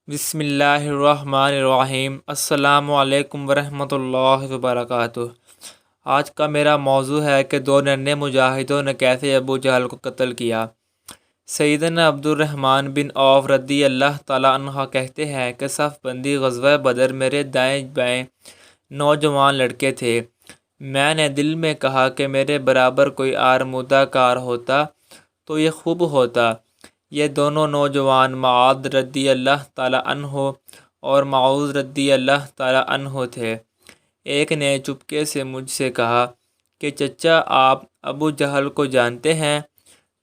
بسم اللہ الرحمن الرحیم۔ السلام علیکم ورحمۃ اللہ وبرکاتہ۔ آج کا میرا موضوع ہے کہ دو ننھے مجاہدوں نے کیسے ابو جہل کو قتل کیا۔ سیدنا عبد الرحمن بن عوف رضی اللہ تعالیٰ عنہ کہتے ہیں کہ صف بندی غزوہ بدر میرے دائیں بائیں نوجوان لڑکے تھے۔ میں نے دل میں کہا کہ میرے برابر کوئی آرمودہ کار ہوتا تو یہ خوب ہوتا۔ یہ دونوں نوجوان معاذ رضی اللہ تعالیٰ عنہ اور معوذ رضی اللہ تعالیٰ عنہ تھے۔ ایک نے چپکے سے مجھ سے کہا کہ چچا آپ ابو جہل کو جانتے ہیں؟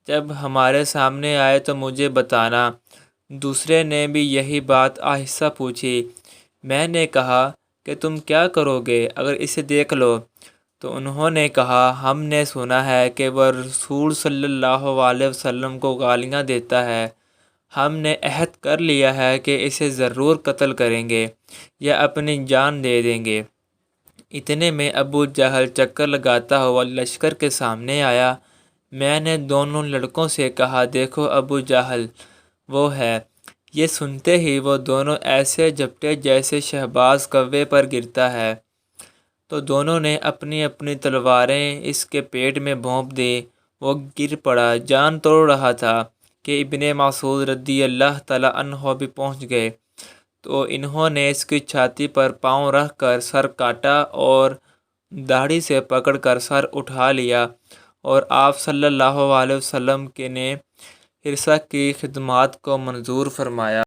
جب ہمارے سامنے آئے تو مجھے بتانا۔ دوسرے نے بھی یہی بات آہستہ پوچھی۔ میں نے کہا کہ تم کیا کرو گے اگر اسے دیکھ لو؟ تو انہوں نے کہا ہم نے سنا ہے کہ وہ رسول صلی اللہ علیہ وسلم کو گالیاں دیتا ہے۔ ہم نے عہد کر لیا ہے کہ اسے ضرور قتل کریں گے یا اپنی جان دے دیں گے۔ اتنے میں ابو جہل چکر لگاتا ہوا لشکر کے سامنے آیا۔ میں نے دونوں لڑکوں سے کہا دیکھو ابو جہل وہ ہے۔ یہ سنتے ہی وہ دونوں ایسے جھپٹے جیسے شہباز کوے پر گرتا ہے۔ تو دونوں نے اپنی اپنی تلواریں اس کے پیٹ میں بھونپ دی۔ وہ گر پڑا، جان توڑ رہا تھا کہ ابن مسعود رضی اللہ تعالیٰ عنہ بھی پہنچ گئے۔ تو انہوں نے اس کی چھاتی پر پاؤں رکھ کر سر کاٹا اور داڑھی سے پکڑ کر سر اٹھا لیا، اور آپ صلی اللہ علیہ وسلم نے حراسہ کی خدمات کو منظور فرمایا۔